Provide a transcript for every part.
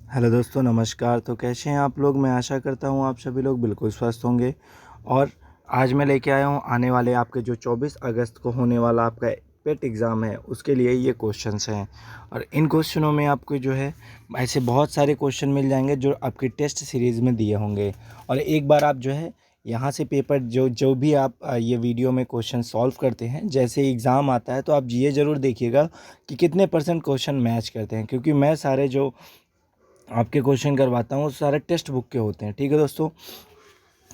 Hello दोस्तों, नमस्कार। तो कैसे हैं आप लोग? मैं आशा करता हूँ आप सभी लोग बिल्कुल स्वस्थ होंगे। और आज मैं लेके आया हूँ आने वाले आपके जो 24 अगस्त को होने वाला आपका पेट एग्ज़ाम है, उसके लिए ये क्वेश्चंस हैं। और इन क्वेश्चनों में आपको जो है ऐसे बहुत सारे क्वेश्चन मिल जाएंगे जो आपकी टेस्ट सीरीज़ में दिए होंगे। और एक बार आप जो है यहाँ से पेपर जो जो भी आप ये वीडियो में क्वेश्चन सॉल्व करते हैं, जैसे एग्ज़ाम आता है तो आप ये ज़रूर देखिएगा कि कितने परसेंट क्वेश्चन मैच करते हैं, क्योंकि मैं सारे जो आपके क्वेश्चन करवाता हूँ सारे टेक्स्ट बुक के होते हैं। ठीक है दोस्तों,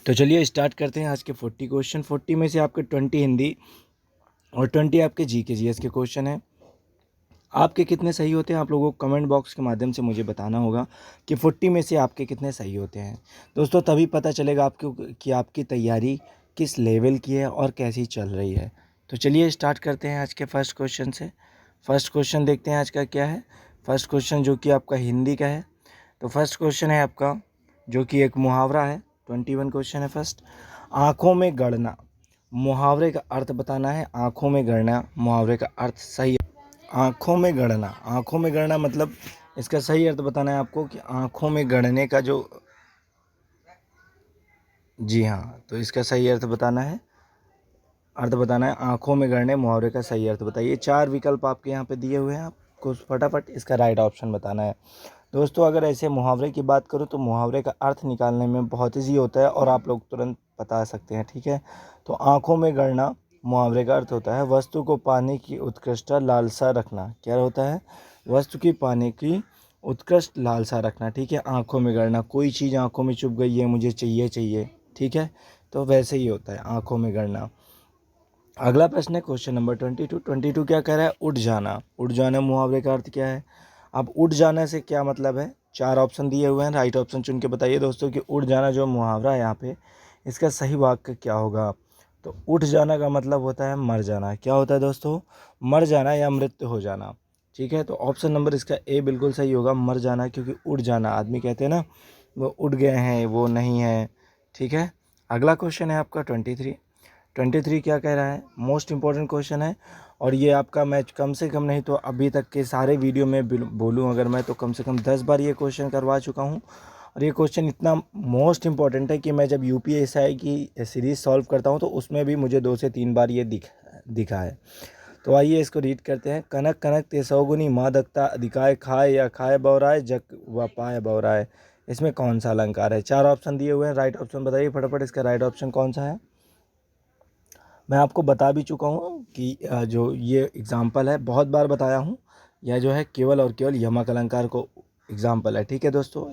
तो चलिए स्टार्ट करते हैं आज के 40 क्वेश्चन। 40 में से आपके 20 हिंदी और 20 आपके जीके जीएस के क्वेश्चन हैं। आपके कितने सही होते हैं आप लोगों को कमेंट बॉक्स के माध्यम से मुझे बताना होगा कि 40 में से आपके कितने सही होते हैं दोस्तों। तभी पता चलेगा आपको कि आपकी तैयारी किस लेवल की है और कैसी चल रही है। तो चलिए स्टार्ट करते हैं आज के फर्स्ट क्वेश्चन से। फर्स्ट क्वेश्चन देखते हैं आज का क्या है। फर्स्ट क्वेश्चन जो कि आपका हिंदी का है। तो फर्स्ट क्वेश्चन है आपका जो कि एक मुहावरा है। 21 क्वेश्चन है फर्स्ट। आँखों में गड़ना, मुहावरे का अर्थ बताना है। आँखों में गड़ना मुहावरे का अर्थ सही। आँखों में गड़ना, आँखों में गड़ना मतलब इसका सही अर्थ बताना है आपको कि आँखों में गड़ने का जो, जी हाँ, तो इसका सही अर्थ बताना है। आँखों में गड़ने मुहावरे का सही अर्थ बताइए। 4 विकल्प आपके यहाँ पे दिए हुए हैं, आपको फटाफट इसका राइट ऑप्शन बताना है। दोस्तों अगर ऐसे मुहावरे की बात करूँ तो मुहावरे का अर्थ निकालने में बहुत ईजी होता है और आप लोग तुरंत बता सकते हैं। ठीक है, तो आँखों में गड़ना मुहावरे का अर्थ होता है वस्तु को पाने की उत्कृष्ट लालसा रखना। क्या होता है? वस्तु की पाने की उत्कृष्ट लालसा रखना। ठीक है, आँखों में गड़ना, कोई चीज़ आँखों में चुभ गई है, मुझे चाहिए चाहिए। ठीक है, तो वैसे ही होता है आँखों में गड़ना। अगला प्रश्न है क्वेश्चन नंबर 22। 22 क्या कह रहा है? उठ जाना। उठ जाना मुहावरे का अर्थ क्या है? अब उठ जाने से क्या मतलब है? 4 ऑप्शन दिए हुए हैं, राइट ऑप्शन चुन के बताइए दोस्तों कि उठ जाना जो मुहावरा है यहाँ पे, इसका सही वाक्य क्या होगा। तो उठ जाना का मतलब होता है मर जाना। क्या होता है दोस्तों? मर जाना या मृत्यु हो जाना। ठीक है, तो ऑप्शन नंबर इसका ए बिल्कुल सही होगा, मर जाना। क्योंकि उठ जाना आदमी कहते हैं ना, वो उठ गए हैं, वो नहीं है। ठीक है, अगला क्वेश्चन है आपका 23। 23 क्या कह रहा है? मोस्ट इंपॉर्टेंट क्वेश्चन है। और ये आपका मैं कम से कम नहीं तो अभी तक के सारे वीडियो में बोलूँ अगर मैं, तो कम से कम 10 बार ये क्वेश्चन करवा चुका हूँ। और ये क्वेश्चन इतना मोस्ट इंपॉर्टेंट है कि मैं जब यूपीएसआई की सीरीज़ सॉल्व करता हूँ तो उसमें भी मुझे 2 से 3 बार ये दिखा है। तो आइए इसको रीड करते हैं। कनक कनक ते सौगुनी माँ दत्ता अधिकाय खाए या खाए बौराए जग व पाए बौराए। इसमें कौन सा अलंकार है? 4 ऑप्शन दिए हुए हैं, राइट ऑप्शन बताइए फटाफट। इसका राइट ऑप्शन कौन सा है? मैं आपको बता भी चुका हूँ कि जो ये एग्ज़ाम्पल है बहुत बार बताया हूँ, यह जो है केवल और केवल यमक अलंकार को एग्ज़ाम्पल है। ठीक है दोस्तों,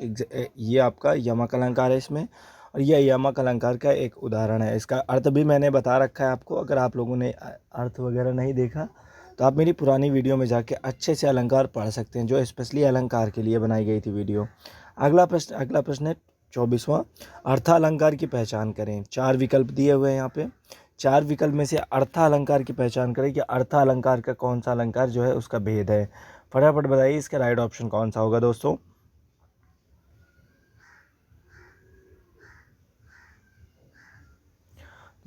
ये आपका यमक अलंकार है इसमें, और यह यमक अलंकार का एक उदाहरण है। इसका अर्थ भी मैंने बता रखा है आपको। अगर आप लोगों ने अर्थ वगैरह नहीं देखा तो आप मेरी पुरानी वीडियो में जाके अच्छे से अलंकार पढ़ सकते हैं, जो स्पेशली अलंकार के लिए बनाई गई थी वीडियो। अगला प्रश्न है 24वां। अर्थालंकार की पहचान करें। 4 विकल्प दिए हुए हैं यहाँ पे। 4 विकल्प में से अर्थालंकार की पहचान करें कि अर्थालंकार का कौन सा अलंकार जो है उसका भेद है। फटाफट बताइए इसका राइट ऑप्शन कौन सा होगा दोस्तों।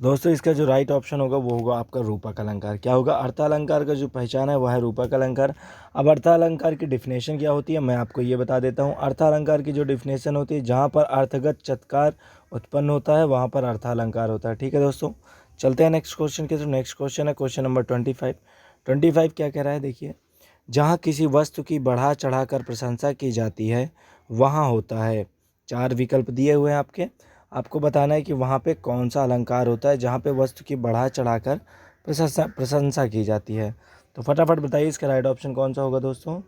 दोस्तों इसका जो राइट ऑप्शन होगा वो होगा आपका रूपक अलंकार। क्या होगा? अर्थालंकार का जो पहचान है वह है रूपक अलंकार। अब अर्थालंकार की डिफिनेशन क्या होती है मैं आपको ये बता देता हूँ। अर्थालंकार की जो डिफिनेशन होती है, जहाँ पर अर्थगत चत्कार उत्पन्न होता है वहाँ पर अर्थालंकार होता है। ठीक है दोस्तों, चलते हैं नेक्स्ट क्वेश्चन के। तो नेक्स्ट क्वेश्चन है क्वेश्चन नंबर 25। 25 क्या कह रहा है देखिए। जहाँ किसी वस्तु की बढ़ा चढ़ाकर प्रशंसा की जाती है वहाँ होता है। 4 विकल्प दिए हुए हैं आपके, आपको बताना है कि वहाँ पे कौन सा अलंकार होता है जहाँ पे वस्तु की बढ़ा चढ़ाकर प्रशंसा की जाती है। तो फटाफट बताइए इसका राइट ऑप्शन कौन सा होगा दोस्तों।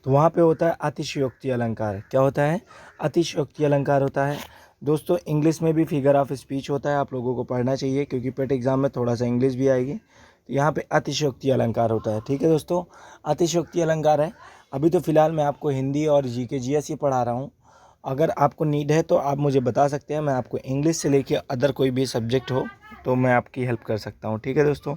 तो वहाँ पे होता है अतिशयोक्ति अलंकार। क्या होता है? अतिशयोक्ति अलंकार होता है। दोस्तों इंग्लिश में भी फिगर ऑफ स्पीच होता है, आप लोगों को पढ़ना चाहिए क्योंकि पेट एग्जाम में थोड़ा सा इंग्लिश भी आएगी। तो यहाँ पे अतिशयोक्ति अलंकार होता है। ठीक है दोस्तों, अतिशयोक्ति अलंकार है। अभी तो फिलहाल मैं आपको हिंदी और जीके जीएस ही पढ़ा रहा हूँ। अगर आपको नीड है तो आप मुझे बता सकते हैं, मैं आपको इंग्लिश से लेके अदर कोई भी सब्जेक्ट हो तो मैं आपकी हेल्प कर सकता हूँ। ठीक है दोस्तों,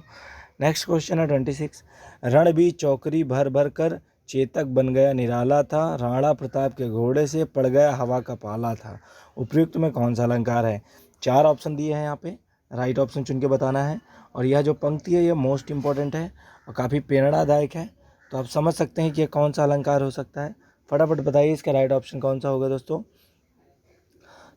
नेक्स्ट क्वेश्चन है 26। रण भी चौकरी भर भर कर चेतक बन गया निराला था, राणा प्रताप के घोड़े से पड़ गया हवा का पाला था। उपयुक्त में कौन सा अलंकार है? 4 ऑप्शन दिए हैं यहाँ पे, राइट ऑप्शन चुन के बताना है। और यह जो पंक्ति है ये मोस्ट इंपॉर्टेंट है और काफ़ी प्रेरणादायक है। तो आप समझ सकते हैं कि ये कौन सा अलंकार हो सकता है। फटाफट बताइए इसका राइट ऑप्शन कौन सा होगा दोस्तों।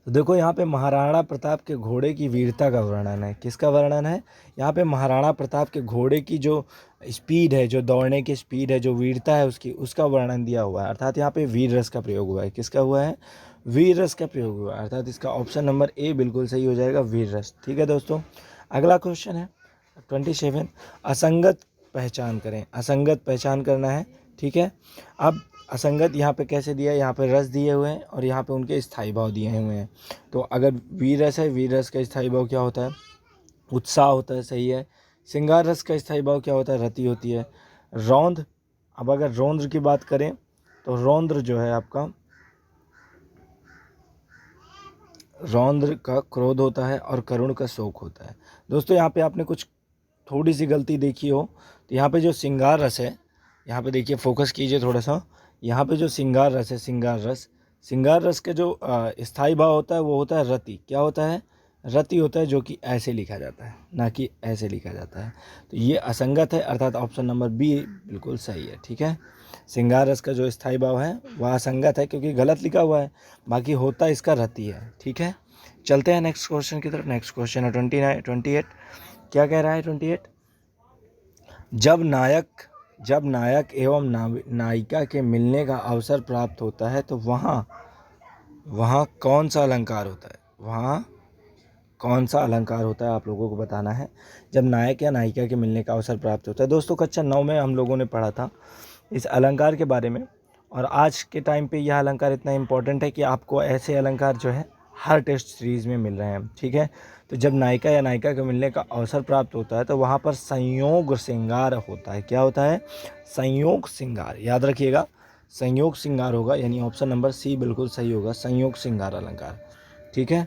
तो देखो यहाँ पे महाराणा प्रताप के घोड़े की वीरता का वर्णन है। किसका वर्णन है? यहाँ पे महाराणा प्रताप के घोड़े की जो स्पीड है, जो दौड़ने की स्पीड है, जो वीरता है उसकी, उसका वर्णन दिया हुआ है। अर्थात यहाँ पे वीर रस का प्रयोग हुआ है। किसका हुआ है? वीर रस का प्रयोग हुआ है। अर्थात इसका ऑप्शन नंबर ए बिल्कुल सही हो जाएगा, वीर रस। ठीक है दोस्तों, अगला क्वेश्चन है 27। असंगत पहचान करें। असंगत पहचान करना है। ठीक है, अब असंगत यहाँ पे कैसे दिया है? यहाँ पे रस दिए हुए हैं और यहाँ पे उनके स्थायी भाव दिए हुए हैं। तो अगर वीर रस है, वीर रस का स्थायी भाव क्या होता है? उत्साह होता है। सही है। श्रृंगार रस का स्थायी भाव क्या होता है? रति होती है। रौंद, अब अगर रौद्र की बात करें तो रौद्र जो है आपका, रौद्र का क्रोध होता है और करुण का शोक होता है। दोस्तों यहाँ पे आपने कुछ थोड़ी सी गलती देखी हो, तो यहाँ पे जो श्रृंगार रस है, यहाँ पे देखिए, फोकस कीजिए थोड़ा सा। यहाँ पे जो श्रृंगार रस है, श्रृंगार रस के जो स्थायी भाव होता है वो होता है रति। क्या होता है? रति होता है, जो कि ऐसे लिखा जाता है, ना कि ऐसे लिखा जाता है। तो ये असंगत है, अर्थात ऑप्शन नंबर बी बिल्कुल सही है। ठीक है, श्रृंगार रस का जो स्थायी भाव है वह असंगत है क्योंकि गलत लिखा हुआ है, बाकी होता इसका रति है। ठीक है, चलते हैं नेक्स्ट क्वेश्चन की तरफ। नेक्स्ट क्वेश्चन है 28। क्या कह रहा है 28? जब नायक एवं नायिका के मिलने का अवसर प्राप्त होता है तो वहाँ कौन सा अलंकार होता है? वहाँ कौन सा अलंकार होता है, आप लोगों को बताना है। जब नायक या नायिका के मिलने का अवसर प्राप्त होता है। दोस्तों कक्षा 9 में हम लोगों ने पढ़ा था इस अलंकार के बारे में, और आज के टाइम पे यह अलंकार इतना इम्पोर्टेंट है कि आपको ऐसे अलंकार जो है हर टेस्ट सीरीज़ में मिल रहे हैं। ठीक है, तो जब नायिका या नायिका के मिलने का अवसर प्राप्त होता है तो वहाँ पर संयोग श्रृंगार होता है। क्या होता है? संयोग श्रृंगार। याद रखिएगा, संयोग श्रृंगार होगा, यानी ऑप्शन नंबर सी बिल्कुल सही होगा, संयोग श्रृंगार अलंकार। ठीक है,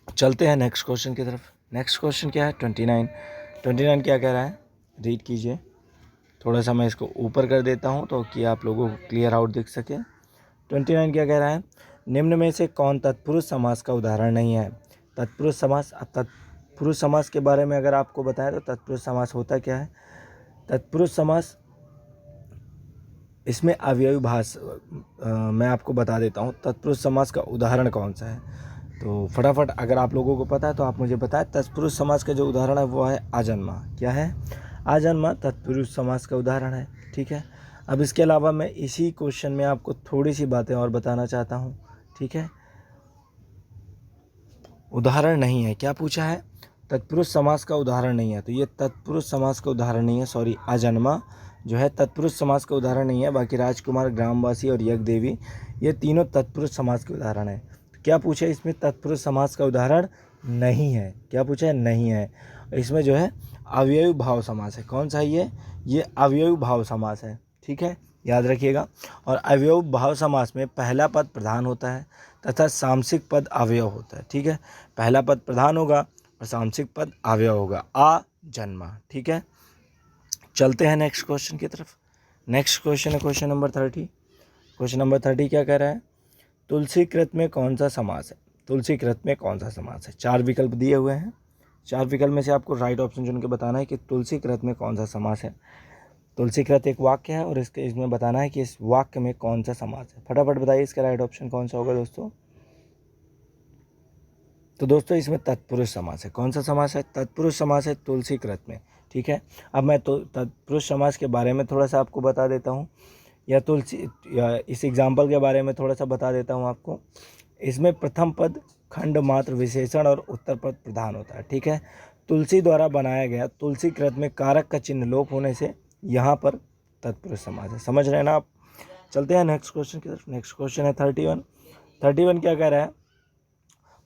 चलते हैं नेक्स्ट क्वेश्चन की तरफ। नेक्स्ट क्वेश्चन क्या है? 29 क्या कह रहा है? रीड कीजिए। थोड़ा सा मैं इसको ऊपर कर देता हूँ तो कि आप लोगों को क्लियर आउट दिख सके। 29 क्या कह रहा है? निम्न में से कौन तत्पुरुष समास का उदाहरण नहीं है? तत्पुरुष समास। अब तत्पुरुष समास के बारे में अगर आपको बताएं तो तत्पुरुष समास होता क्या है? तत्पुरुष समास, इसमें अवयवी भाष मैं आपको बता देता हूँ। तत्पुरुष समास का उदाहरण कौन सा है? तो फटाफट अगर आप लोगों को पता है तो आप मुझे बताएं। तत्पुरुष समास का जो उदाहरण है वो है आजन्मा। क्या है? आजन्मा तत्पुरुष समास का उदाहरण है। ठीक है, अब इसके अलावा मैं इसी क्वेश्चन में आपको थोड़ी सी बातें और बताना चाहता हूँ। ठीक है, उदाहरण नहीं है, क्या पूछा है? तत्पुरुष समास का उदाहरण नहीं है, तो ये तत्पुरुष समास का उदाहरण नहीं है। सॉरी, आजन्मा जो है तत्पुरुष समास का उदाहरण नहीं है। बाकी राजकुमार, ग्रामवासी और यज्ञदेवी, ये तीनों तत्पुरुष समास के उदाहरण है। तो क्या पूछा है इसमें? तत्पुरुष समास का उदाहरण नहीं है। क्या पूछा है? नहीं है। इसमें जो है अवयवी भाव समास है। कौन सा है ये अवयवी भाव समास है। ठीक है, याद रखिएगा। और अवयवी भाव समास में पहला पद प्रधान होता है तथा सामसिक पद अवयव होता है। ठीक है, पहला पद प्रधान होगा और सामसिक पद अवयव होगा। आ जन्मा। ठीक है, चलते हैं नेक्स्ट क्वेश्चन की तरफ। नेक्स्ट क्वेश्चन है क्वेश्चन नंबर 30। क्वेश्चन नंबर 30 क्या कह रहा है? तुलसी कृत में कौन सा समास है? तुलसी कृत में कौन सा समास है? 4 विकल्प दिए हुए हैं। 4 विकल्प में से आपको राइट ऑप्शन चुन के बताना है कि तुलसी कृत में कौन सा समास है। तुलसी कृत एक वाक्य है और इसमें बताना है कि इस वाक्य में कौन सा समास है। फटाफट बताइए इसका राइट ऑप्शन कौन सा होगा दोस्तों। तो दोस्तों इसमें तत्पुरुष समास है। कौन सा समास है? तत्पुरुष समास है तुलसी कृत में। ठीक है, अब मैं तो तत्पुरुष समास के बारे में थोड़ा सा आपको बता देता हूँ, या इस एग्जाम्पल के बारे में थोड़ा सा बता देता हूँ आपको। इसमें प्रथम पद खंड मात्र विशेषण और उत्तर पद प्रधान होता है। ठीक है, तुलसी द्वारा बनाया गया तुलसी कृत में कारक का चिन्ह लोप होने से यहाँ पर तत्पुरुष समास है। समझ रहे हैं ना आप? चलते हैं नेक्स्ट क्वेश्चन की तरफ। नेक्स्ट क्वेश्चन है 31 क्या कह रहा है?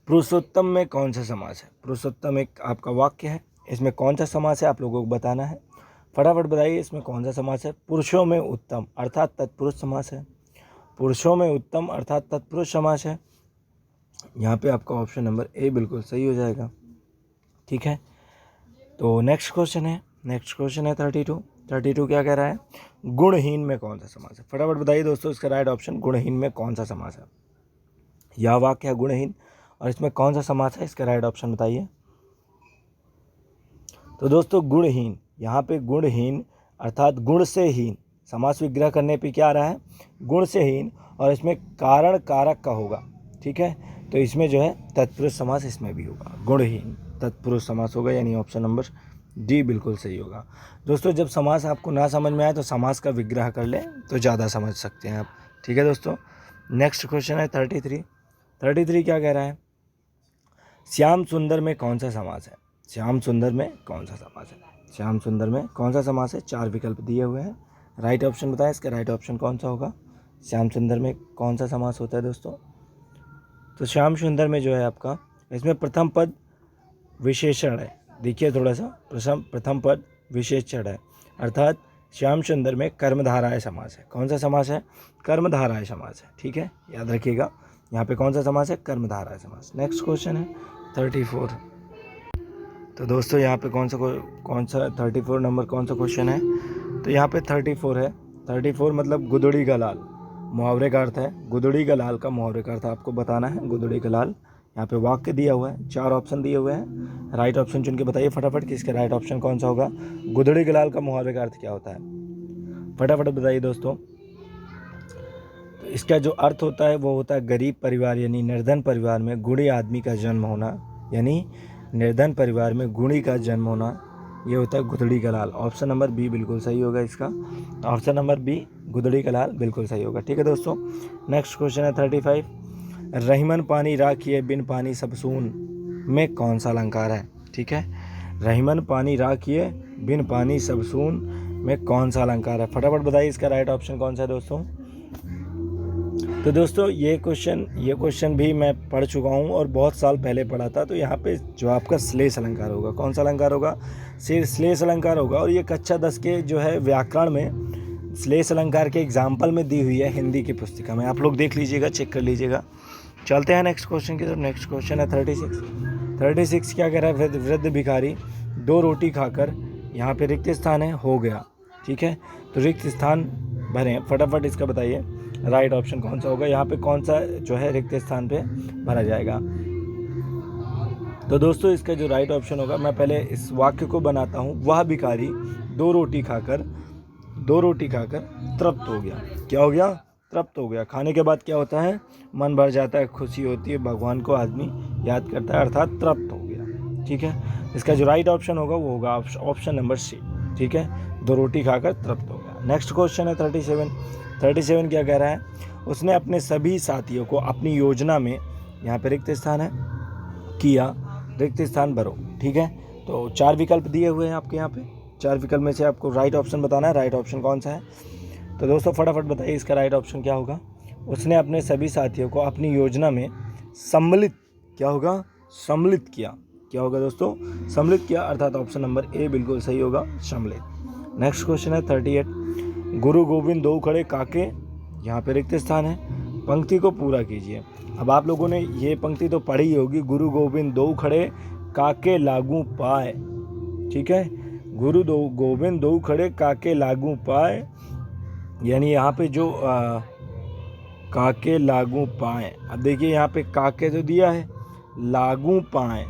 पुरुषोत्तम में कौन सा समास है? पुरुषोत्तम एक आपका वाक्य है, इसमें कौन सा समास है आप लोगों को बताना है। फटाफट बताइए इसमें कौन सा समास है? पुरुषों में उत्तम अर्थात तत्पुरुष समास है। पुरुषों में उत्तम अर्थात तत्पुरुष समास है। यहाँ पे आपका ऑप्शन नंबर ए बिल्कुल सही हो जाएगा। ठीक है, तो नेक्स्ट क्वेश्चन है 32 क्या कह रहा है? गुणहीन में कौन सा समास है? फटाफट बताइए दोस्तों इसका राइट ऑप्शन। गुणहीन में कौन सा समास है? यह वाक्य है गुणहीन और इसमें कौन सा समास है? इसका राइट ऑप्शन बताइए। तो दोस्तों गुणहीन, यहाँ पे गुणहीन अर्थात गुण से हीन, समास विग्रह करने पे क्या आ रहा है, गुण से हीन, और इसमें कारण कारक का होगा, ठीक है। तो इसमें जो है तत्पुरुष समास इसमें भी होगा, गुणहीन तत्पुरुष समास होगा, यानी ऑप्शन नंबर डी बिल्कुल सही होगा। दोस्तों जब समास आपको ना समझ में आए तो समास का विग्रह कर लें तो ज़्यादा समझ सकते हैं आप, ठीक है दोस्तों। नेक्स्ट क्वेश्चन है 33 क्या कह रहा है, श्याम सुंदर में कौन सा समास है, श्याम सुंदर में कौन सा समास है, श्याम सुंदर में कौन सा समास है, 4 विकल्प दिए हुए हैं, राइट ऑप्शन बताएं, इसका राइट ऑप्शन कौन सा होगा, श्याम सुंदर में कौन सा समास होता है दोस्तों। तो श्याम सुंदर में जो है आपका, इसमें प्रथम पद विशेषण है, देखिए थोड़ा सा, प्रथम पद विशेषण है, अर्थात श्याम सुंदर में कर्मधाराय समास है। कौन सा समास है, कर्मधाराय समास है, ठीक है, याद रखिएगा यहाँ पे कौन सा समास है, कर्मधाराय समास। नेक्स्ट क्वेश्चन है 34। तो दोस्तों यहाँ पे कौन सा 34 नंबर कौन सा क्वेश्चन है, तो यहाँ पे 34 है। 34 मतलब गुदड़ी का लाल, मुहावरे का अर्थ है, गुदड़ी का लाल का मुहावरे का अर्थ आपको बताना है, गुदड़ी का लाल। यहाँ पे वाक्य दिया हुआ है, 4 ऑप्शन दिए हुए हैं, राइट ऑप्शन चुन के बताइए फटाफट कि इसका राइट ऑप्शन कौन सा होगा, गुदड़ी के लाल का मुहावरे का अर्थ क्या होता है, फटाफट बताइए दोस्तों। तो इसका जो अर्थ होता है वो होता है गरीब परिवार यानी निर्धन परिवार में गुणी आदमी का जन्म होना, यानी निर्धन परिवार में गुणी का जन्म होना, ये होता है गुदड़ी का लाल। ऑप्शन नंबर बी बिल्कुल सही होगा इसका, ऑप्शन नंबर बी गुदड़ी का लाल बिल्कुल सही होगा, ठीक है दोस्तों। नेक्स्ट क्वेश्चन है 35। रहीमन पानी राखिए बिन पानी सब सून में कौन सा अलंकार है, ठीक है, रहीमन पानी राखिए बिन पानी सब सून में कौन सा अलंकार है, फटाफट बताइए इसका राइट ऑप्शन कौन सा है दोस्तों। तो दोस्तों ये क्वेश्चन भी मैं पढ़ चुका हूँ और बहुत साल पहले पढ़ा था। तो यहाँ पे जो आपका श्लेष अलंकार होगा, कौन सा अलंकार होगा, श्लेष अलंकार होगा। और ये कक्षा 10 के जो है व्याकरण में श्लेष अलंकार के एग्जाम्पल में दी हुई है हिंदी की पुस्तिका में, आप लोग देख लीजिएगा, चेक कर लीजिएगा। चलते हैं नेक्स्ट क्वेश्चन की तरफ। नेक्स्ट क्वेश्चन है 36 क्या कह रहा है, वृद्ध भिखारी 2 रोटी खाकर, यहाँ पे रिक्त स्थान है, हो गया, ठीक है, तो रिक्त स्थान भरें, फटाफट इसका बताइए राइट ऑप्शन कौन सा होगा, यहाँ पे कौन सा जो है रिक्त स्थान पे भरा जाएगा। तो दोस्तों इसका जो राइट ऑप्शन होगा, मैं पहले इस वाक्य को बनाता हूँ, वह भिखारी 2 रोटी खाकर तृप्त हो गया, क्या हो गया, तृप्त हो गया। खाने के बाद क्या होता है, मन भर जाता है, खुशी होती है, भगवान को आदमी याद करता है, अर्थात तृप्त हो गया, ठीक है। इसका जो राइट ऑप्शन होगा वो होगा ऑप्शन नंबर सी, ठीक है, 2 रोटी खाकर तृप्त हो गया। नेक्स्ट क्वेश्चन है 37 क्या कह रहा है, उसने अपने सभी साथियों को अपनी योजना में, यहाँ पे रिक्त स्थान है, किया, रिक्त स्थान भरो, ठीक है। तो 4 विकल्प दिए हुए हैं आपके यहाँ पे, 4 विकल्प में से आपको राइट ऑप्शन बताना है, राइट ऑप्शन कौन सा है। तो दोस्तों फटाफट बताइए इसका राइट ऑप्शन क्या होगा। उसने अपने सभी साथियों को अपनी योजना में सम्मिलित, क्या होगा, सम्मिलित किया, क्या होगा दोस्तों, सम्मिलित किया, अर्थात ऑप्शन नंबर ए बिल्कुल सही होगा, सम्मिलित। नेक्स्ट क्वेश्चन है 38। गुरु गोविंद 2 खड़े काके, यहाँ पे रिक्त स्थान है, पंक्ति को पूरा कीजिए। अब आप लोगों ने ये पंक्ति तो पढ़ी होगी, गुरु गोविंद 2 खड़े काके लागू पाए, ठीक है, गुरु गोविंद 2 खड़े काके लागू पाए, यानी यहाँ पे जो काके लागू पाए, अब देखिए यहाँ पे काके तो दिया है, लागू पाए,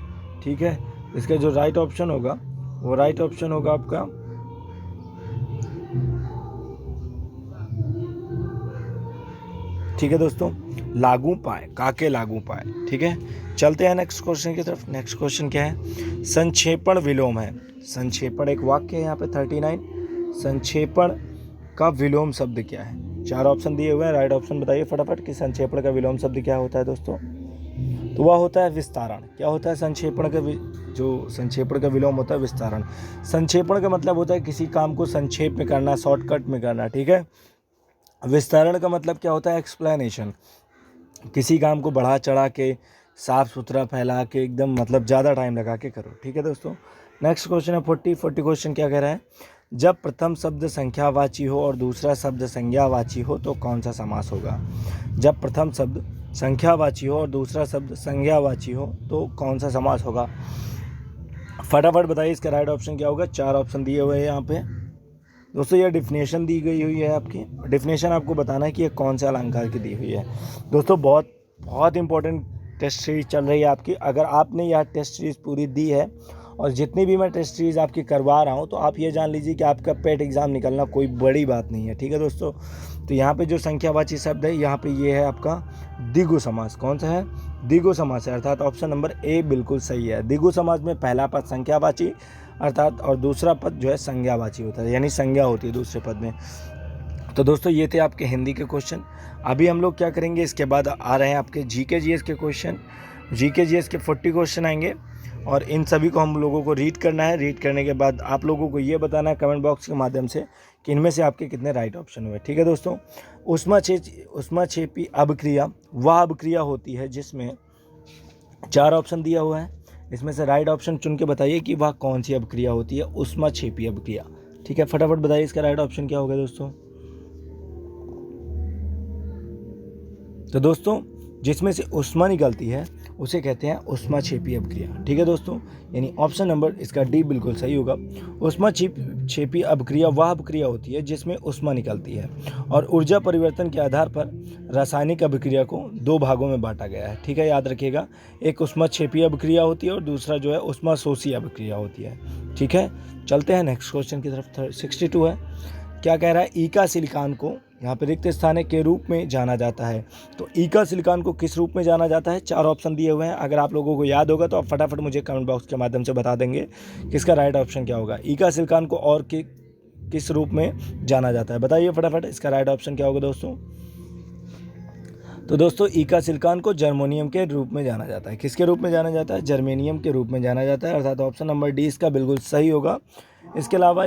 ठीक है, इसका जो राइट ऑप्शन होगा वो राइट ऑप्शन होगा आपका ठीक है दोस्तों, लागू पाए, काके लागू पाए, ठीक है। चलते हैं नेक्स्ट क्वेश्चन की तरफ। नेक्स्ट क्वेश्चन क्या है, संक्षेपण विलोम है। संक्षेपण एक वाक्य है यहाँ पे 39, संक्षेपण का विलोम शब्द क्या है, 4 ऑप्शन दिए हुए हैं, राइट ऑप्शन बताइए फटाफट कि संक्षेपण का विलोम शब्द क्या होता है दोस्तों। तो वह होता है विस्तारण। क्या होता है संक्षेपण का, जो संक्षेपण का विलोम होता है विस्तारण। संक्षेपण का मतलब होता है किसी काम को संक्षेप में करना, शॉर्टकट में करना, ठीक है। विस्तारण का मतलब क्या होता है, एक्सप्लेनेशन, किसी काम को बढ़ा चढ़ा के, साफ सुथरा फैला के, एकदम मतलब ज़्यादा टाइम लगा के करो, ठीक है दोस्तों। नेक्स्ट क्वेश्चन है 40 क्वेश्चन क्या कह रहा है, जब प्रथम शब्द संख्यावाची हो और दूसरा शब्द संज्ञावाची हो तो कौन सा समास होगा। जब प्रथम शब्द संख्यावाची हो और दूसरा शब्द संज्ञावाची हो तो कौन सा समास होगा, फटाफट बताइए इसका राइट ऑप्शन क्या होगा। 4 ऑप्शन दिए हुए हैं यहाँ पे दोस्तों, ये डिफिनेशन दी गई हुई है आपकी, डिफिनेशन आपको बताना है कि ये कौन से अलंकार की दी हुई है। दोस्तों बहुत इंपॉर्टेंट टेस्ट सीरीज चल रही है आपकी, अगर आपने यह टेस्ट सीरीज पूरी दी है और जितनी भी मैं टेस्ट सीरीज़ आपकी करवा रहा हूँ तो आप ये जान लीजिए कि आपका पेट एग्ज़ाम निकलना कोई बड़ी बात नहीं है, ठीक है दोस्तों। तो यहाँ पे जो संख्यावाची शब्द है यहाँ पे ये है आपका द्विगु समास। कौन सा है? द्विगु समास है, अर्थात ऑप्शन नंबर ए बिल्कुल सही है। द्विगु समास में पहला पद संख्यावाची अर्थात और दूसरा पद जो है संज्ञावाची होता है, यानी संज्ञा होती है दूसरे पद में। तो दोस्तों ये थे आपके हिंदी के क्वेश्चन। अभी हम लोग क्या करेंगे, इसके बाद आ रहे हैं आपके जीके जीएस के क्वेश्चन। जीके जीएस के 40 क्वेश्चन आएंगे और इन सभी को हम लोगों को रीड करना है। रीड करने के बाद आप लोगों को ये बताना है कमेंट बॉक्स के माध्यम से कि इनमें से आपके कितने राइट ऑप्शन हुए, ठीक है दोस्तों। ऊष्माक्षेपी अभिक्रिया वह अभिक्रिया होती है जिसमें 4 ऑप्शन दिया हुआ है, इसमें से राइट ऑप्शन चुन के बताइए कि वह कौन सी अभिक्रिया होती है, ऊष्माक्षेपी अभिक्रिया, ठीक है। फटाफट बताइए इसका राइट ऑप्शन क्या होगा दोस्तों। तो दोस्तों जिसमें से ऊष्मा निकलती है उसे कहते हैं ऊष्माक्षेपी अभिक्रिया, ठीक है दोस्तों। यानी ऑप्शन नंबर इसका डी बिल्कुल सही होगा। ऊष्माक्षेपी अभिक्रिया वह अभिक्रिया होती है जिसमें ऊष्मा निकलती है और ऊर्जा परिवर्तन के आधार पर रासायनिक अभिक्रिया को 2 भागों में बांटा गया है, ठीक है, याद रखिएगा। एक ऊष्माक्षेपी अभिक्रिया होती है और दूसरा जो है ऊष्माशोषी अभिक्रिया होती है, ठीक है। चलते हैं नेक्स्ट क्वेश्चन की तरफ। 62 है, क्या कह रहा है, ईका सिलिकॉन को यहाँ पे रिक्त स्थान के रूप में जाना जाता है। तो ईका सिलिकॉन को किस रूप में जाना जाता है? 4 ऑप्शन दिए हुए हैं। अगर आप लोगों को याद होगा तो आप फटाफट मुझे कमेंट बॉक्स के माध्यम से बता देंगे कि इसका राइट ऑप्शन क्या होगा। ईका सिलिकॉन को और किस रूप में जाना जाता है, बताइए फटाफट इसका राइट ऑप्शन क्या होगा दोस्तों। तो दोस्तों ईका सिलिकॉन को जर्मेनियम के रूप में जाना जाता है। किसके रूप में जाना जाता है? जर्मेनियम के रूप में जाना जाता है, अर्थात ऑप्शन नंबर डी इसका बिल्कुल सही होगा। इसके अलावा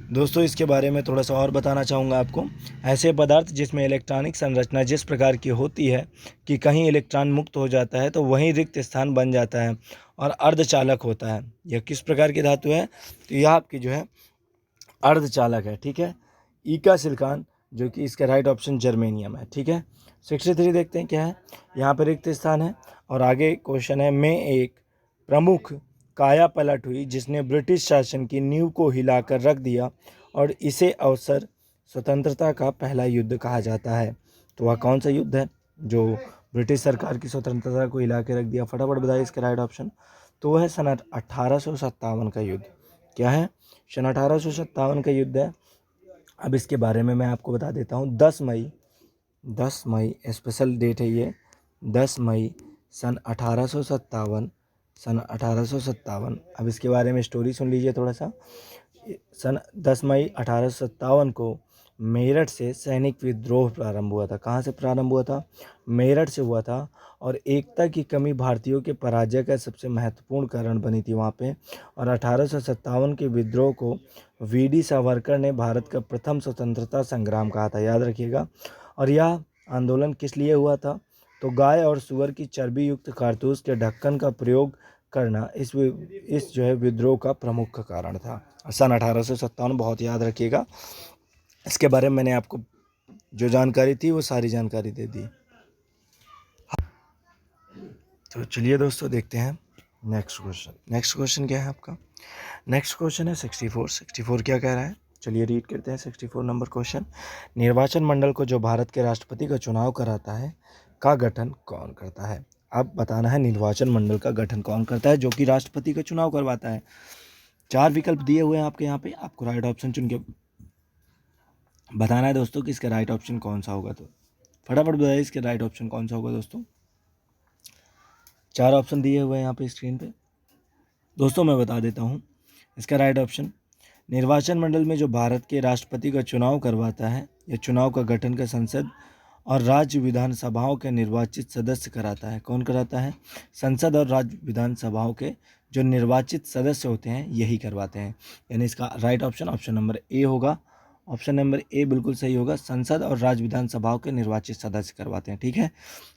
दोस्तों इसके बारे में थोड़ा सा और बताना चाहूँगा आपको। ऐसे पदार्थ जिसमें इलेक्ट्रॉनिक संरचना जिस प्रकार की होती है कि कहीं इलेक्ट्रॉन मुक्त हो जाता है तो वहीं रिक्त स्थान बन जाता है और अर्धचालक होता है। यह किस प्रकार की धातु है? तो यह आपकी जो है अर्धचालक है, ठीक है। ईका सिलिकॉन जो कि इसका राइट ऑप्शन जर्मेनियम है, ठीक है। 63 देखते हैं क्या है। यहाँ पर रिक्त स्थान है और आगे क्वेश्चन है, में एक प्रमुख काया पलट हुई जिसने ब्रिटिश शासन की नींव को हिलाकर रख दिया और इसे अवसर स्वतंत्रता का पहला युद्ध कहा जाता है। तो वह कौन सा युद्ध है जो ब्रिटिश सरकार की स्वतंत्रता को हिला के रख दिया? फटाफट बताइए इसका राइट ऑप्शन। तो वह है सन 1857 का युद्ध। क्या है? सन 1857 का युद्ध है। अब इसके बारे में मैं आपको बता देता हूँ। 10 मई स्पेशल डेट है ये, 10 मई सन 1857। अब इसके बारे में स्टोरी सुन लीजिए थोड़ा सा। सन 10 मई 1857 को मेरठ से सैनिक विद्रोह प्रारंभ हुआ था। कहाँ से प्रारंभ हुआ था? मेरठ से हुआ था और एकता की कमी भारतीयों के पराजय का सबसे महत्वपूर्ण कारण बनी थी वहाँ पे। और 1857 के विद्रोह को वीडी सावरकर ने भारत का प्रथम स्वतंत्रता संग्राम कहा था, याद रखिएगा। और यह आंदोलन किस लिए हुआ था? तो गाय और सुअर की चर्बी युक्त कारतूस के ढक्कन का प्रयोग करना इस जो है विद्रोह का प्रमुख कारण था। सन 1857 बहुत याद रखिएगा। इसके बारे में मैंने आपको जो जानकारी थी वो सारी जानकारी दे दी। तो चलिए दोस्तों देखते हैं नेक्स्ट क्वेश्चन। नेक्स्ट क्वेश्चन क्या है आपका? नेक्स्ट क्वेश्चन है 64 क्या कह रहा है, चलिए रीड करते हैं 64 नंबर क्वेश्चन। निर्वाचन मंडल को जो भारत के राष्ट्रपति का चुनाव कराता है का गठन कौन करता है? अब बताना है निर्वाचन मंडल का गठन कौन करता है जो कि राष्ट्रपति का चुनाव करवाता है। 4 विकल्प दिए हुए हैं आपके यहाँ पे, आपको राइट ऑप्शन चुन के बताना है दोस्तों कि इसका राइट ऑप्शन कौन सा होगा। तो फटाफट बताइए इसका राइट ऑप्शन कौन सा होगा दोस्तों। 4 ऑप्शन दिए हुए हैं यहाँ पे स्क्रीन पे दोस्तों, मैं बता देता हूँ इसका राइट ऑप्शन। निर्वाचन मंडल में जो भारत के राष्ट्रपति का चुनाव करवाता है या चुनाव का गठन का संसद और राज्य विधानसभाओं के निर्वाचित सदस्य कराता है। कौन कराता है? संसद और राज्य विधानसभाओं के जो निर्वाचित सदस्य होते हैं यही करवाते हैं। यानी इसका right option option number A होगा। ऑप्शन नंबर ए बिल्कुल सही होगा, संसद और राज्य विधानसभाओं के निर्वाचित सदस्य करवाते हैं, ठीक है।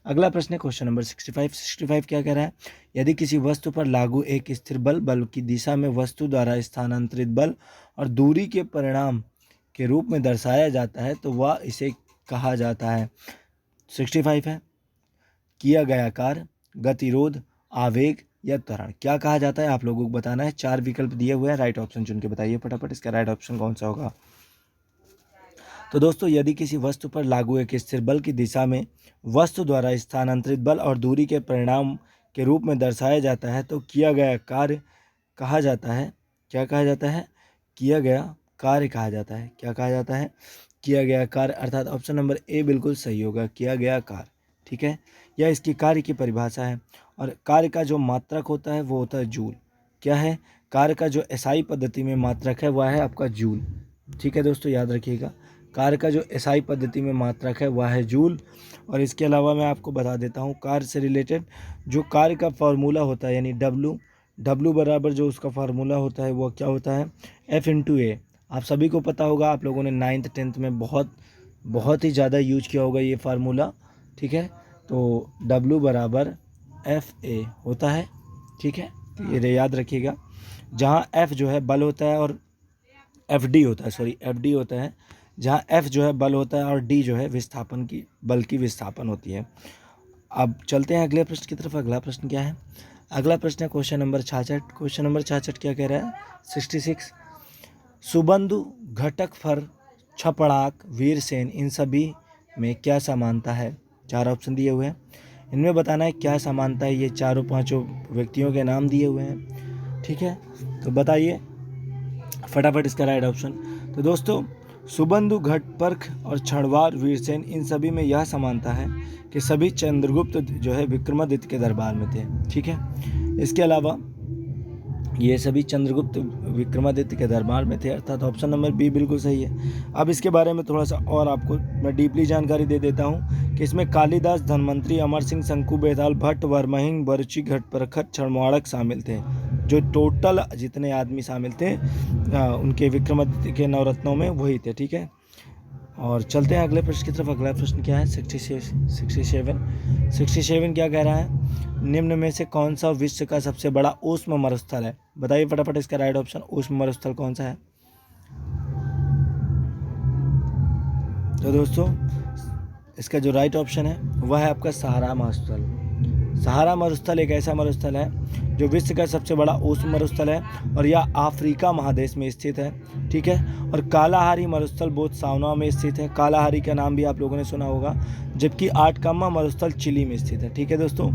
अगला प्रश्न है क्वेश्चन नंबर 65 क्या कह रहा है? यदि किसी वस्तु पर लागू एक स्थिर बल की दिशा में वस्तु द्वारा स्थानांतरित बल और दूरी के परिणाम के रूप में दर्शाया जाता है तो वह इसे कहा जाता है। 65 है, किया गया कार्य, गतिरोध, आवेग या त्वरण, क्या कहा जाता है आप लोगों को बताना है। 4 विकल्प दिए हुए हैं, राइट ऑप्शन चुन के बताइए फटाफट इसका राइट ऑप्शन कौन सा होगा। तो दोस्तों यदि किसी वस्तु पर लागू एक स्थिर बल की दिशा में वस्तु द्वारा स्थानांतरित बल और दूरी के परिणाम के रूप में दर्शाया जाता है तो किया गया कार्य कहा जाता है, क्या कहा जाता है? किया गया कार्य कहा जाता है। क्या कहा जाता है? किया गया कार्य, अर्थात ऑप्शन नंबर ए बिल्कुल सही होगा, किया गया कार्य। ठीक है, यह इसकी कार्य की परिभाषा है। और कार्य का जो मात्रक होता है वो होता है जूल। क्या है? कार्य का जो एसआई पद्धति में मात्रक है वह है आपका जूल। ठीक है दोस्तों, याद रखिएगा, कार्य का जो एसआई पद्धति में मात्रक है वह है जूल। और इसके अलावा मैं आपको बता देता हूँ कार्य से रिलेटेड जो कार्य का फार्मूला होता है, यानी डब्लू बराबर जो उसका फार्मूला होता है वो क्या होता है? F/A। आप सभी को पता होगा, आप लोगों ने 9th 10th में बहुत ही ज़्यादा यूज किया होगा ये फार्मूला। ठीक है, तो W बराबर FA होता है। ठीक है, तो ये याद रखिएगा, जहाँ F जो है बल होता है और FD होता है, जहाँ F जो है बल होता है और D जो है विस्थापन की, बल की विस्थापन होती है। अब चलते हैं अगले प्रश्न की तरफ। अगला प्रश्न क्या है? अगला प्रश्न है क्वेश्चन नंबर 66। क्वेश्चन नंबर 66 क्या कह रहा है? 66, सुबंधु, घटक, फर, छपड़ाक, वीरसेन, इन सभी में क्या समानता है? 4 ऑप्शन दिए हुए हैं, इनमें बताना है क्या समानता है। ये चारों पांचों व्यक्तियों के नाम दिए हुए हैं। ठीक है, तो बताइए फटाफट इसका राइट ऑप्शन। तो दोस्तों, सुबंधु, घटपर्क और छड़वार, वीरसेन, इन सभी में यह समानता है कि सभी चंद्रगुप्त जो है विक्रमादित्य के दरबार में थे। ठीक है, इसके अलावा ये सभी चंद्रगुप्त विक्रमादित्य के दरबार में थे, अर्थात ऑप्शन नंबर बी बिल्कुल सही है। अब इसके बारे में थोड़ा सा और आपको मैं डीपली जानकारी दे देता हूँ कि इसमें कालिदास, धनवंतरी, अमर सिंह, शंकु, बेताल, भट्ट, वर्महिंग, बरुचि, घटपरखट, छड़माड़क शामिल थे। जो टोटल जितने आदमी शामिल थे उनके विक्रमादित्य के नवरत्नों में वही थे। ठीक है, और चलते हैं अगले प्रश्न की तरफ। अगला प्रश्न क्या है? 67 क्या कह रहा है? निम्न में से कौन सा विश्व का सबसे बड़ा ऊष्म मरुस्थल है? बताइए फटाफट इसका राइट ऑप्शन। ऊष्म मरुस्थल कौन सा है? तो दोस्तों, इसका जो राइट ऑप्शन है वह है आपका सहारा मरुस्थल। सहारा मरुस्थल एक ऐसा मरुस्थल है जो विश्व का सबसे बड़ा ऊष्म मरुस्थल है और यह अफ्रीका महादेश में स्थित है। ठीक है, और कालाहारी मरुस्थल बोत्सवाना में स्थित है। कालाहारी का नाम भी आप लोगों ने सुना होगा। जबकि आटकामा मरुस्थल चिली में स्थित है। ठीक है दोस्तों,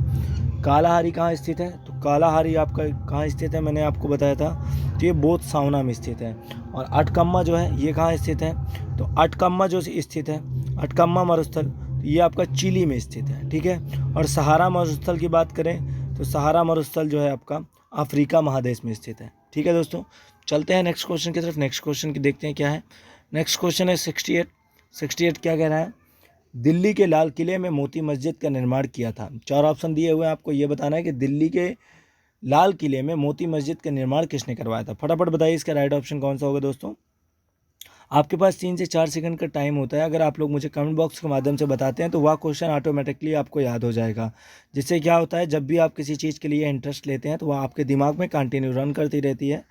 कालाहारी कहाँ स्थित है? तो कालाहारी आपका कहाँ स्थित है? मैंने आपको बताया था, तो ये बोत्सवाना में स्थित है। और आटकामा जो है ये कहाँ स्थित है? तो आटकामा जो स्थित है, आटकामा मरुस्थल, ये आपका चिली में स्थित है। ठीक है, और सहारा मरुस्थल की बात करें तो सहारा मरुस्थल जो है आपका अफ्रीका महादेश में स्थित है। ठीक है दोस्तों, चलते हैं नेक्स्ट क्वेश्चन की तरफ। नेक्स्ट क्वेश्चन की देखते हैं क्या है। नेक्स्ट क्वेश्चन है 68 क्या कह रहा है? दिल्ली के लाल किले में मोती मस्जिद का निर्माण किया था। 4 ऑप्शन दिए हुए हैं, आपको ये बताना है कि दिल्ली के लाल किले में मोती मस्जिद का निर्माण किसने करवाया था। फटाफट बताइए इसका राइट ऑप्शन कौन सा होगा। दोस्तों, आपके पास 3 से 4 सेकंड का टाइम होता है। अगर आप लोग मुझे कमेंट बॉक्स के माध्यम से बताते हैं तो वह क्वेश्चन ऑटोमेटिकली आपको याद हो जाएगा। जिससे क्या होता है, जब भी आप किसी चीज़ के लिए इंटरेस्ट लेते हैं तो वह आपके दिमाग में कंटिन्यू रन करती रहती है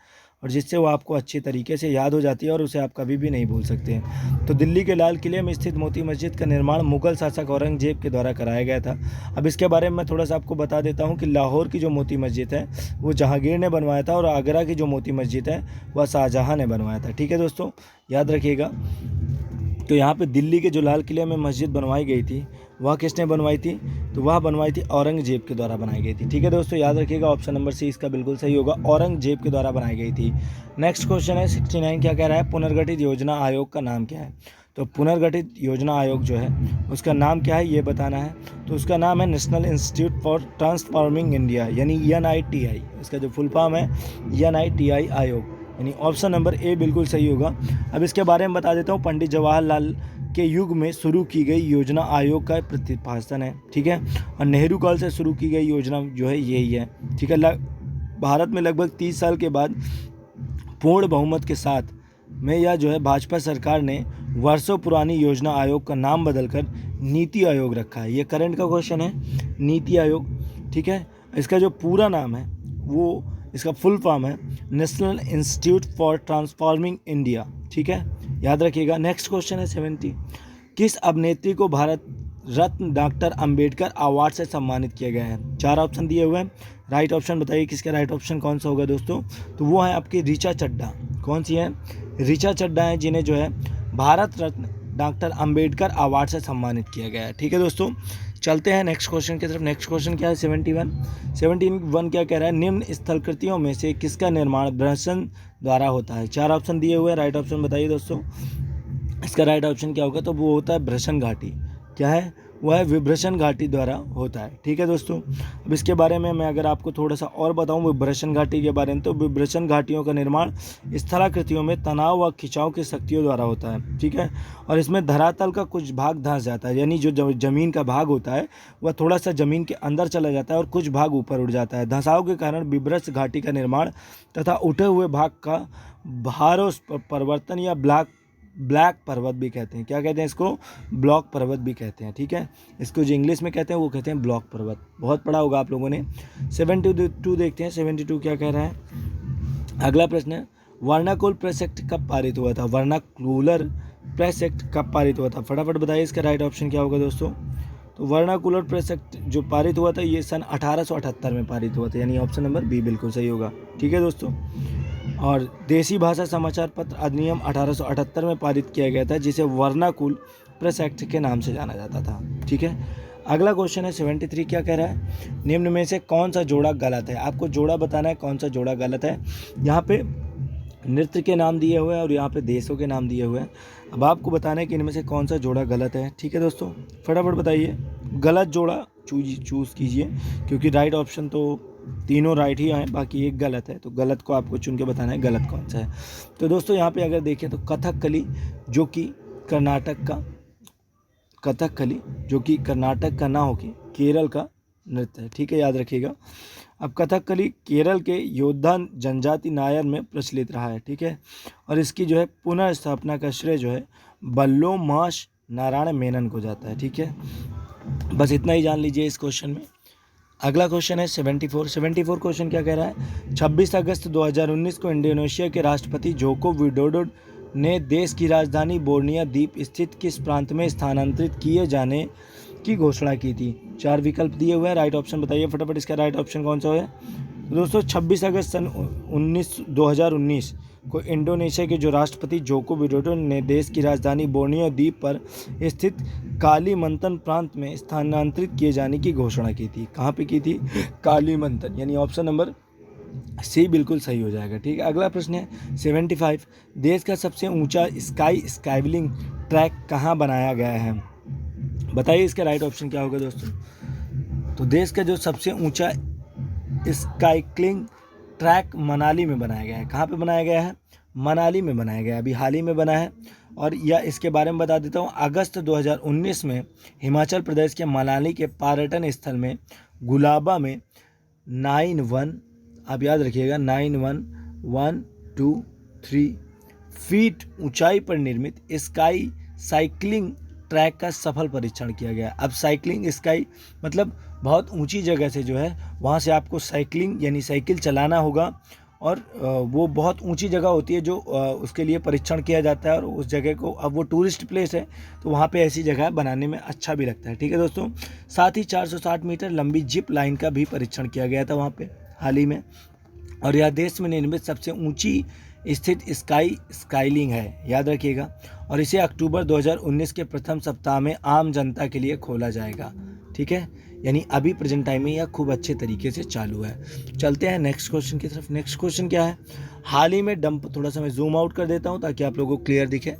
और जिससे वो आपको अच्छी तरीके से याद हो जाती है और उसे आप कभी भी नहीं भूल सकते हैं। तो दिल्ली के लाल किले में स्थित मोती मस्जिद का निर्माण मुगल शासक औरंगजेब के द्वारा कराया गया था। अब इसके बारे में मैं थोड़ा सा आपको बता देता हूँ कि लाहौर की जो मोती मस्जिद है वो जहांगीर ने बनवाया था और आगरा की जो मोती मस्जिद है वह शाहजहाँ ने बनवाया था। ठीक है दोस्तों, याद रखिएगा। तो यहाँ पे दिल्ली के जो लाल किले में मस्जिद बनवाई गई थी वह किसने बनवाई थी? तो वह बनवाई थी औरंगजेब के द्वारा बनाई गई थी। ठीक है दोस्तों, याद रखिएगा, ऑप्शन नंबर सी इसका बिल्कुल सही होगा, औरंगजेब के द्वारा बनाई गई थी। नेक्स्ट क्वेश्चन है 69 क्या कह रहा है? पुनर्गठित योजना आयोग का नाम क्या है? तो पुनर्गठित योजना आयोग जो है उसका नाम क्या है ये बताना है। तो उसका नाम है national institute for transforming India, यानी NITI। इसका जो फुल फॉर्म है NITI आयोग, यानी ऑप्शन नंबर ए बिल्कुल सही होगा। अब इसके बारे में बता देता हूँ। पंडित जवाहरलाल के युग में शुरू की गई योजना आयोग का प्रतिभाषण है। ठीक है, और नेहरू काल से शुरू की गई योजना जो है यही है। ठीक है, भारत में लगभग 30 साल के बाद पूर्ण बहुमत के साथ में यह जो है भाजपा सरकार ने वर्षों पुरानी योजना आयोग का नाम बदलकर नीति आयोग रखा है। ये करंट का क्वेश्चन है, नीति आयोग। ठीक है, इसका जो पूरा नाम है वो, इसका फुल फॉर्म है national institute for transforming India. ठीक है, याद रखिएगा। नेक्स्ट क्वेश्चन है 70, किस अभिनेत्री को भारत रत्न डॉक्टर अंबेडकर अवार्ड से सम्मानित किया गया है? 4 ऑप्शन दिए हुए हैं, राइट ऑप्शन बताइए किसका राइट ऑप्शन कौन सा होगा दोस्तों? तो वो है आपकी ऋचा चड्ढा। कौन सी है? ऋचा चड्ढा है, जिन्हें जो है भारत रत्न डॉक्टर अंबेडकर अवार्ड से सम्मानित किया गया है। ठीक है दोस्तों, चलते हैं नेक्स्ट क्वेश्चन की तरफ। नेक्स्ट क्वेश्चन क्या है 71 क्या कह रहा है, निम्न स्थलकृतियों में से किसका निर्माण भ्रमण द्वारा होता है। 4 ऑप्शन दिए हुए हैं, राइट ऑप्शन बताइए दोस्तों। इसका राइट ऑप्शन क्या होगा, तो वो होता है भ्रमण घाटी। क्या है, वह विभ्रमण घाटी द्वारा होता है। ठीक है दोस्तों, अब इसके बारे में मैं अगर आपको थोड़ा सा और बताऊं विभ्रमण घाटी के बारे में, तो विभ्रमण घाटियों का निर्माण स्थलाकृतियों में तनाव व खिंचाव की शक्तियों द्वारा होता है। ठीक है, और इसमें धरातल का कुछ भाग धंस जाता है, यानी जो जमीन का भाग होता है वह थोड़ा सा जमीन के अंदर चला जाता है और कुछ भाग ऊपर उठ जाता है। धंसाव के कारण विभ्रमण घाटी का निर्माण तथा उठे हुए भाग का भारोस परिवर्तन या ब्लैक पर्वत भी कहते हैं। क्या कहते हैं इसको, ब्लॉक पर्वत भी कहते हैं। ठीक है, इसको जो इंग्लिश में कहते हैं वो कहते हैं ब्लॉक पर्वत। बहुत पढ़ा होगा आप लोगों ने। 72 देखते हैं, 72 क्या कह रहा है। अगला प्रश्न है, वर्नाकुल प्रेस एक्ट कब पारित हुआ था। वर्नाकुलर प्रेस एक्ट कब पारित हुआ था, फटाफट बताइए। इसका राइट ऑप्शन क्या होगा दोस्तों। तो वर्नाकुलर प्रेस एक्ट जो पारित हुआ था ये सन 1878 में पारित हुआ था, यानी ऑप्शन नंबर बी बिल्कुल सही होगा। ठीक है दोस्तों, और देसी भाषा समाचार पत्र अधिनियम 1878 में पारित किया गया था, जिसे वर्नाकुल प्रेस एक्ट के नाम से जाना जाता था। ठीक है, अगला क्वेश्चन है 73 क्या कह रहा है, निम्न में से कौन सा जोड़ा गलत है। आपको जोड़ा बताना है कौन सा जोड़ा गलत है। यहाँ पे नृत्य के नाम दिए हुए हैं और यहाँ पे देशों के नाम दिए हुए हैं। अब आपको बताना है कि इनमें से कौन सा जोड़ा गलत है। ठीक है दोस्तों, फटाफट बताइए। गलत जोड़ा चूज़ कीजिए, क्योंकि राइट ऑप्शन तो तीनों राइट ही हैं, बाकी एक गलत है, तो गलत को आपको चुन के बताना है गलत कौन सा है। तो दोस्तों यहाँ पे अगर देखें तो कथकली जो कि कर्नाटक का ना होके केरल का नृत्य है। ठीक है, याद रखिएगा। अब कथकली केरल के योद्धा जनजाति नायर में प्रचलित रहा है। ठीक है, और इसकी जो है पुनर्स्थापना का श्रेय जो है बल्लो माश नारायण मेनन को जाता है। ठीक है, बस इतना ही जान लीजिए इस क्वेश्चन में। अगला क्वेश्चन है 74 क्वेश्चन क्या कह रहा है, 26 अगस्त 2019 को इंडोनेशिया के राष्ट्रपति जोको विडोडो ने देश की राजधानी बोर्निया द्वीप स्थित किस प्रांत में स्थानांतरित किए जाने की घोषणा की थी। 4 विकल्प दिए हुए हैं, राइट ऑप्शन बताइए फटाफट। इसका राइट ऑप्शन कौन सा है दोस्तों। 26 अगस्त सन 2019 को इंडोनेशिया के जो राष्ट्रपति जोको विडोडो ने देश की राजधानी बोर्नियो द्वीप पर स्थित कालीमंतन प्रांत में स्थानांतरित किए जाने की घोषणा की थी। कहाँ पे की थी, कालीमंतन, यानी ऑप्शन नंबर सी बिल्कुल सही हो जाएगा। ठीक है, अगला प्रश्न है 75, देश का सबसे ऊंचा स्काईविलिंग ट्रैक कहाँ बनाया गया है। बताइए इसका राइट ऑप्शन क्या होगा दोस्तों। तो देश का जो सबसे ऊंचा स्काईक्लिंग ट्रैक मनाली में बनाया गया है। कहाँ पे बनाया गया है, मनाली में बनाया गया है, अभी हाल ही में बना है। और या इसके बारे में बता देता हूँ, अगस्त 2019 में हिमाचल प्रदेश के मनाली के पर्यटन स्थल में गुलाबा में 91, आप याद रखिएगा 91,123 फीट ऊंचाई पर निर्मित स्काई साइकिलिंग ट्रैक का सफल परीक्षण किया गया। अब साइकिलिंग स्काई मतलब बहुत ऊंची जगह से जो है वहाँ से आपको साइकिलिंग यानी साइकिल चलाना होगा, और वो बहुत ऊंची जगह होती है जो उसके लिए परीक्षण किया जाता है। और उस जगह को, अब वो टूरिस्ट प्लेस है तो वहाँ पे ऐसी जगह बनाने में अच्छा भी लगता है। ठीक है दोस्तों, साथ ही 460 मीटर लंबी जिप लाइन का भी परीक्षण किया गया था वहाँ पे हाल ही में। और यह देश में निर्मित सबसे ऊंची स्थित स्काईलिंग है, याद रखिएगा। और इसे अक्टूबर 2019 के प्रथम सप्ताह में आम जनता के लिए खोला जाएगा। ठीक है, यानी अभी प्रेजेंट टाइम में यह खूब अच्छे तरीके से चालू है। चलते हैं नेक्स्ट क्वेश्चन की तरफ। नेक्स्ट क्वेश्चन क्या है, हाल ही में डंप, थोड़ा सा मैं जूम आउट कर देता हूँ ताकि आप लोगों को क्लियर दिखे।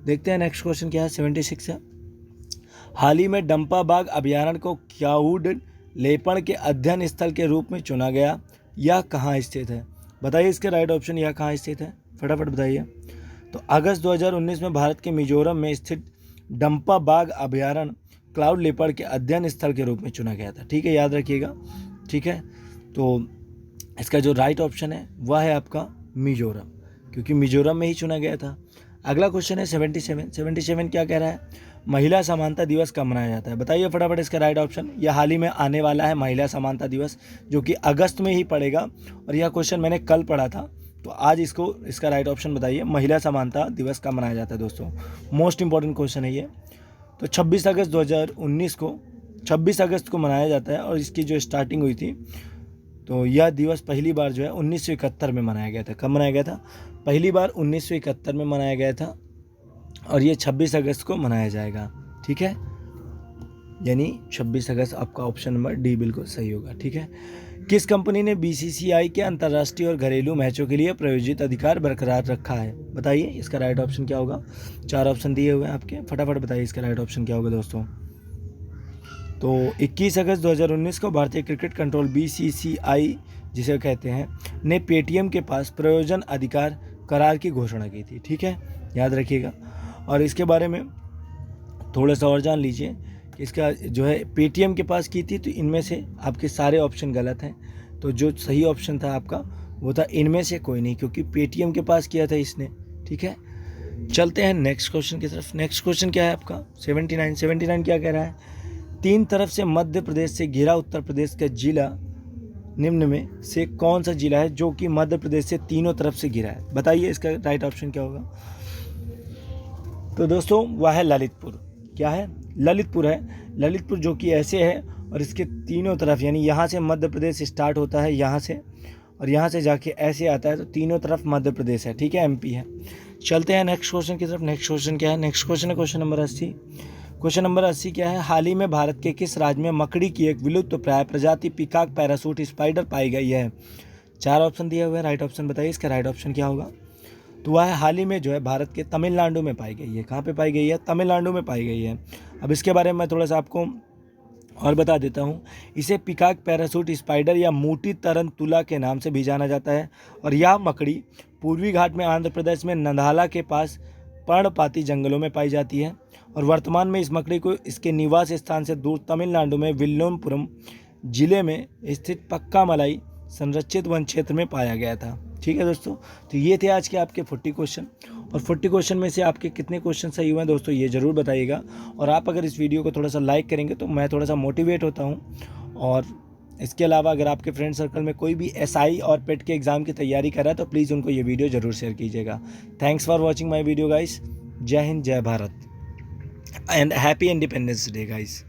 देखते हैं नेक्स्ट क्वेश्चन क्या है 76 है, हाल ही में डंपा बाग अभ्यारण्य को क्लाउड लेपर्ड के अध्ययन स्थल के रूप में चुना गया। यह कहाँ स्थित है, बताइए इसके राइट ऑप्शन, यह कहाँ स्थित है फटाफट बताइए। तो अगस्त 2019 में भारत के मिजोरम में स्थित डंपा बाग अभ्यारण्य क्लाउड लेपर्ड के अध्ययन स्थल के रूप में चुना गया था। ठीक है, याद रखिएगा। ठीक है, तो इसका जो राइट ऑप्शन है वह है आपका मिजोरम, क्योंकि मिजोरम में ही चुना गया था। अगला क्वेश्चन है 77 क्या कह रहा है, महिला समानता दिवस कब मनाया जाता है। बताइए फटाफट इसका राइट ऑप्शन। यह हाल ही में आने वाला है महिला समानता दिवस, जो कि अगस्त में ही पड़ेगा। और यह क्वेश्चन मैंने कल पढ़ा था, तो आज इसका राइट ऑप्शन बताइए। महिला समानता दिवस कब मनाया जाता है दोस्तों, मोस्ट इंपॉर्टेंट क्वेश्चन है ये। तो 26 अगस्त 2019 को 26 अगस्त को मनाया जाता है। और इसकी जो स्टार्टिंग हुई थी, तो यह दिवस पहली बार जो है 1971 में मनाया गया था। कब मनाया गया था, पहली बार 1971 में मनाया गया था, और ये 26 अगस्त को मनाया जाएगा। ठीक है, यानी 26 अगस्त आपका ऑप्शन नंबर डी बिल्कुल सही होगा। ठीक है। किस कंपनी ने बीसीसीआई के अंतर्राष्ट्रीय और घरेलू मैचों के लिए प्रायोजित अधिकार बरकरार रखा है? बताइए इसका राइट ऑप्शन क्या होगा। 4 ऑप्शन दिए हुए हैं आपके, फटाफट बताइए इसका राइट ऑप्शन क्या होगा दोस्तों। तो 21 अगस्त 2019 को भारतीय क्रिकेट कंट्रोल बीसीसीआई जिसे कहते हैं ने पेटीएम के पास प्रयोजन अधिकार करार की घोषणा की थी। ठीक है, याद रखिएगा। और इसके बारे में थोड़ा सा और जान लीजिए कि इसका जो है पेटीएम के पास की थी, तो इनमें से आपके सारे ऑप्शन गलत हैं। तो जो सही ऑप्शन था आपका वो था इनमें से कोई नहीं, क्योंकि पेटीएम के पास किया था इसने। ठीक है, चलते हैं नेक्स्ट क्वेश्चन की तरफ। नेक्स्ट क्वेश्चन क्या है आपका 79 क्या कह रहा है। 3 तरफ से मध्य प्रदेश से घिरा उत्तर प्रदेश का जिला निम्न में से कौन सा जिला है जो कि मध्य प्रदेश से तीनों तरफ से घिरा है? बताइए इसका राइट ऑप्शन क्या होगा। तो दोस्तों वह है ललितपुर। क्या है? ललितपुर है। ललितपुर जो कि ऐसे है और इसके तीनों तरफ, यानी यहाँ से मध्य प्रदेश स्टार्ट होता है यहाँ से, और यहाँ से जाके ऐसे आता है, तो तीनों तरफ मध्य प्रदेश है। ठीक है, एमपी है। चलते हैं नेक्स्ट क्वेश्चन की तरफ। नेक्स्ट क्वेश्चन क्या है? नेक्स्ट क्वेश्चन है क्वेश्चन नंबर 80। क्वेश्चन नंबर 80 क्या है? हाल ही में भारत के किस राज्य में मकड़ी की एक विलुप्त प्राय प्रजाति पिकॉक पैरासूट स्पाइडर पाई गई है? 4 ऑप्शन दिए हुए हैं, राइट ऑप्शन बताइए इसका राइट ऑप्शन क्या होगा। तो वह हाल ही में जो है भारत के तमिलनाडु में पाई गई है। कहाँ पे पाई गई है? तमिलनाडु में पाई गई है। अब इसके बारे में मैं थोड़ा सा आपको और बता देता हूँ। इसे पिकॉक पैरासूट स्पाइडर या मोटी तरंतुला के नाम से भी जाना जाता है, और यह मकड़ी पूर्वी घाट में आंध्र प्रदेश में नंदाला के पास पर्णपाती जंगलों में पाई जाती है, और वर्तमान में इस मकड़ी को इसके निवास स्थान से दूर तमिलनाडु में विल्लोपुरम जिले में स्थित पक्कामलाई संरक्षित वन क्षेत्र में पाया गया था। ठीक है दोस्तों, तो ये थे आज के आपके 40 क्वेश्चन, और 40 क्वेश्चन में से आपके कितने क्वेश्चन सही हुए हैं दोस्तों ये ज़रूर बताइएगा। और आप अगर इस वीडियो को थोड़ा सा लाइक करेंगे तो मैं थोड़ा सा मोटिवेट होता हूँ। और इसके अलावा अगर आपके फ्रेंड सर्कल में कोई भी एसआई और पेट के एग्ज़ाम की तैयारी कर रहा है तो प्लीज़ उनको ये वीडियो ज़रूर शेयर कीजिएगा। Thanks for watching my video guys. जय हिंद, जय Bharat, and happy independence day guys.